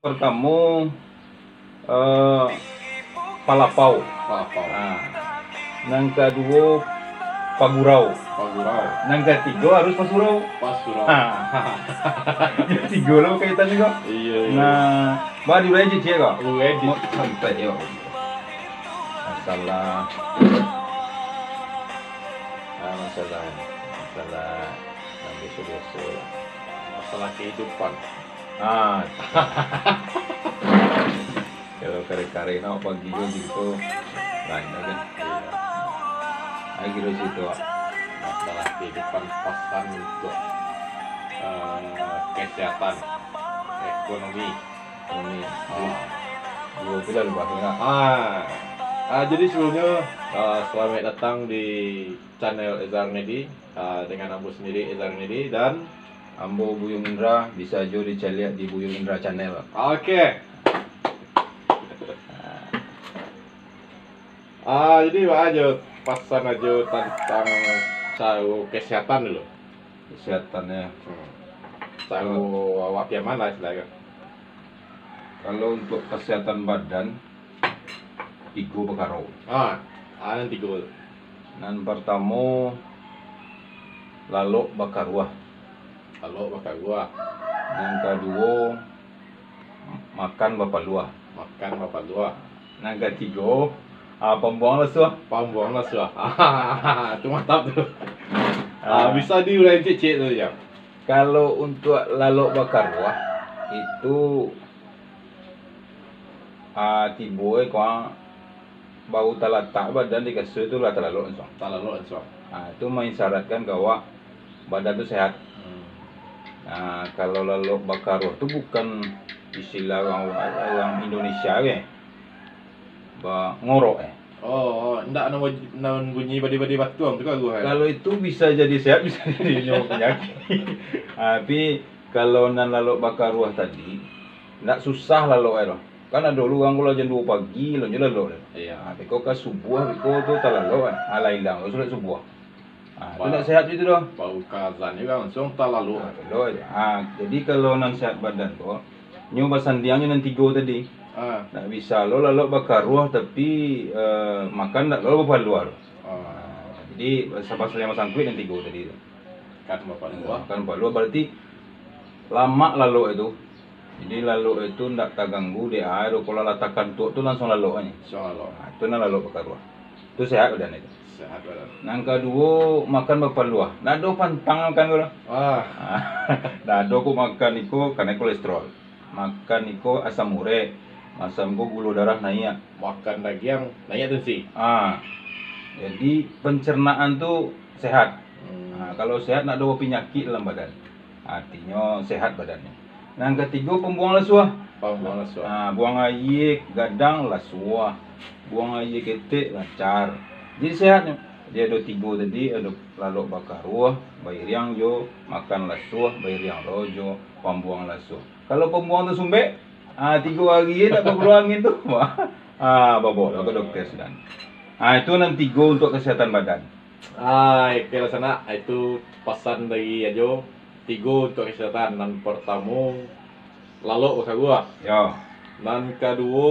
Pertama, eh, palapau. Palapau. Nang kedua, pagurau. Pagurau. Nang ketiga harus pasurau. Pasurau. Yang tiga lo kaitan juga. Iya. Nah, bah di edit ya kok. Edit. Mau santai yo. Masalah yang biasa-biasa. Masalah kehidupan. Kalau kare-kare nak pagi gitu, lain kan. Gitu situ. Masalah kehidupan pasan untuk kesehatan, ekonomi. Dua pilihan lu bahasnya. Jadi sebelumnya selamat datang di channel Ezar Nedi dengan Ambo sendiri Ezar Nedi dan Ambo Buyung Indra, bisa jo dicari di Buyung Indra channel. Oke. Jadi aja pasan aja tentang cara kesehatan dulu. Kesehatannya. Cara awak yang mana istilahnya? Kalau untuk kesehatan badan, tiga perkara. Yang tiga. Nan pertama, lalu bakar ruah. Lalu bakar gua. Yang kedua, makan bapak luah. Makan bapak dua. Yang ketiga, pembuang lesuh. Pembuang lesu. Itu mantap tuh. Bisa diurai cek tuh ya. Kalau untuk lalu bakar ruah itu tiba kau bau talatak badan dikasih itu lah terlalu langsung. Terlalu langsung. Itu mengisyaratkan bahwa badan itu sehat. Nah, kalau lalu bakar ruah itu bukan istilah orang Indonesia ya, ngorok ya. Enggak namun bunyi badi-badi batuang tu gua. Kalau itu bisa jadi sehat, bisa jadi nyawa penyakit. Tapi kalau nan lalu bakar ruah tadi, ndak susah lalu ero. Kan ada dulu orang kalau jam 2 pagi lo lalu. Iya. Tapi kau ke subuh, kau tu tak lalu kan. Alai hilang, sudah subuh. Itu ndak sehat itu doh. Bau kazan juga langsung terlalu. Jadi kalau nan sehat badan kau, nyoba sandiangnya nan 3 tadi. Nggak bisa lo lalu bakar ruah tapi makan nggak lalu bapak luar. Jadi bahasa yang sangkuit yang 3 tadi itu. Kan bapak luar. Kan bapak luar berarti lama lalu itu. Jadi lalu itu nggak terganggu di air. Kalau latakan tuh langsung lalu aja. Itu nan lalu bakar ruah. Itu sehat badan itu. Sehat badan. Yang kedua makan bapak luar. Nggak ada pantang kan lo. Nggak ada aku makan itu karena kolesterol. Makan itu asam urat. Asam gula darah naik. Makan daging naik tuh sih. Jadi pencernaan tuh sehat. Kalau sehat nak ada penyakit dalam badan. Artinya sehat badannya. Nah, yang ketiga pembuang lesuah. Pembuang lesuah. Buang air gadang lesuah. Buang air ketek lancar. Jadi sehatnya. Dia ada 3 tadi, ada lalu bakar ruah, bayar yang jo, makan lesuah, bayar yang rojo, pembuang lesuah. Kalau pembuang tu sumbek, 3 hari tak perlu angin tu. Bawa ke dokter sedang. Itu nanti 3 untuk kesehatan badan. Kalau sana itu pesan dari aja 3 untuk kesehatan. Dan pertama lalu bakar gua. Yo. Dan kedua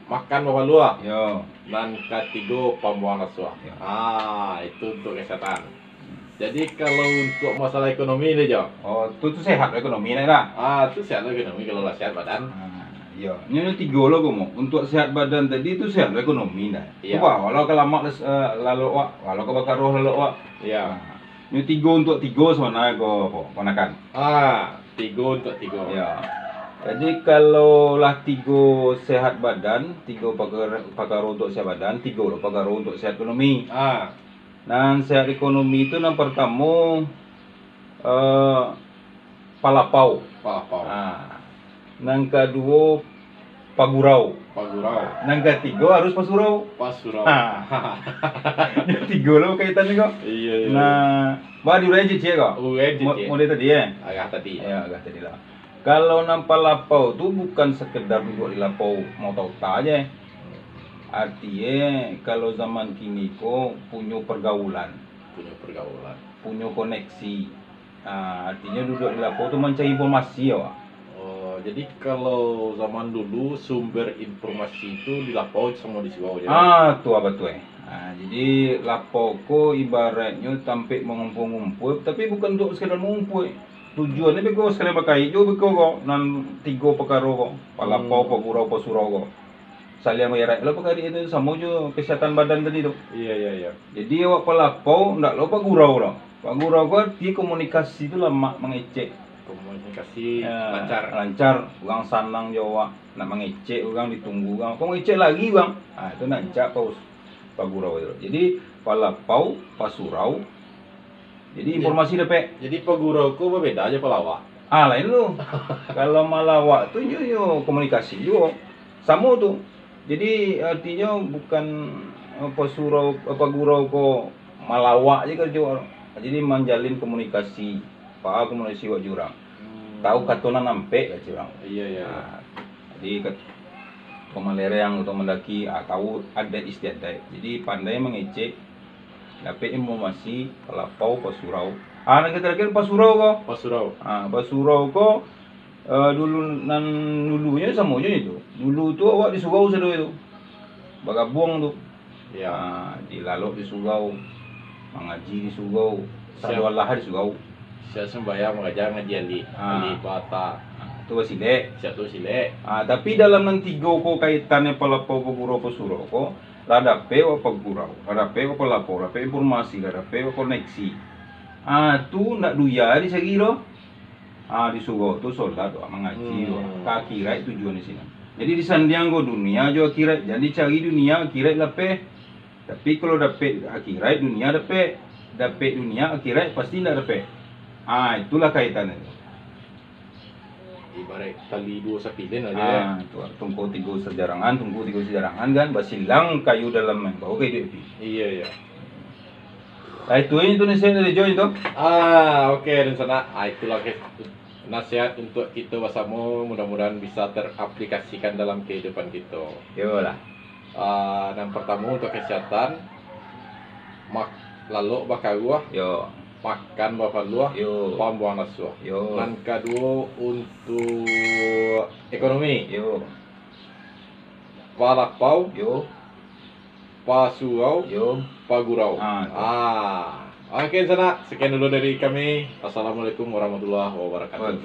makan bapak luar. Yo. Dan ketiga pembuang lesuah. Itu untuk kesehatan. Jadi kalau untuk masalah ekonomi ini Jo. Itu sehat ekonomi lah. Itu sehat ekonomi kalau sehat badan. Iya, ini 3 lo mau. Untuk sehat badan tadi itu sehat ekonomi dah. Iya. Coba walau kelamak lalu walau ke bakar roh lalu Iya. Ini 3 untuk 3 sebenarnya kau ponakan. 3 untuk 3. Ya. Jadi kalau lah 3 sehat badan, 3 pakar untuk sehat badan, 3 lo pakar untuk sehat ekonomi. Dan sehat ekonomi itu yang pertama palapau. Yang kedua pagurau. Yang ketiga harus pasurau. Yang 3 lo kaitan juga. Iya. Nah, bah diurai cek kok. Mulai tadi ya. Agak tadi. Ya, agak tadi lah. Kalau nampak lapau tuh bukan sekedar duduk di lapau mau tahu aja. Artinya kalau zaman kini kok punya pergaulan, punya koneksi. Artinya duduk di lapau tuh mencari informasi ya, Wak. jadi kalau zaman dulu sumber informasi itu di lapau sama di Sugau ya. Tuh apa tuh jadi lapau ko ibaratnya tampik mengumpul-ngumpul, tapi bukan untuk sekedar mengumpul. Tujuannya beko sekali pakai jo beko ko nan tiga perkara ko, palapau, pagurau, pasurau ko. Saling mengerat, lo pakai itu sama jo kesehatan badan tadi tuh. Iya. Jadi awak palapau ndak lo pagurau lo. Pagurau ko di komunikasi itu lama mengecek. Komunikasi Lancar, uang sanang Jawa, nak mengecek, uang ditunggu, uang, kau ngecek lagi bang, itu nak cak pagurau itu. Jadi palapau, pasurau, jadi informasi dapet. Jadi pagurau ku berbeda aja pelawak. Lain lu. Kalau malawak tuh yo komunikasi yo, sama tuh. Jadi artinya bukan pasurau, pagurau ko malawak aja kerja. Jadi menjalin komunikasi. Pak komunikasi wak jurang. Tahu katona nampe lah jurang. Iya. Jadi pemelerang atau mendaki tahu adat istiadat. Jadi pandai mengecek dapat informasi palapau pasurau. Nanti terakhir pasurau ko. Pasurau ko dulunya sama aja itu. Dulu tuh awak di Sugau sedo itu. Bagabung tuh. Iya. Di Lalok di Sugau. Mengaji di Sugau. Sarwalah di Sugau. Saya sembahyang mengajar ngaji ali bata. Itu sile. Siapa tuh sile? Tapi dalam nang tiga ko kaitannya palapau pagurau pasurau ko, rada pe wa pagurau, rada pe wa palapau, rada pe informasi, rada pe wa koneksi. Tu ndak duya di segiro. Di Sugau tu sholat wa mengaji wa akhirat tujuan di sini. Jadi di sandiang ko dunia jo akhirat. Jadi cari dunia akhirat lape. Tapi kalau dapet akhirat dunia dapet dunia akhirat pasti ndak dapet. Itulah kaitannya. Ibarat tali dua sapilin aja. Tungku tiga sejarangan kan, basilang kayu dalam bau kayak itu. Iya. Itu nasihat dari Joy itu. Oke, dan sana itulah nasihat untuk kita bersama, mudah-mudahan bisa teraplikasikan dalam kehidupan kita. Yolah. Yang pertama untuk kesehatan, lalu bakal gua. Makan bapak luah, pembuang nasuah. Dan kedua untuk ekonomi, palapau, pasurau, pagurau. Oke sana, sekian dulu dari kami. Assalamualaikum warahmatullahi wabarakatuh.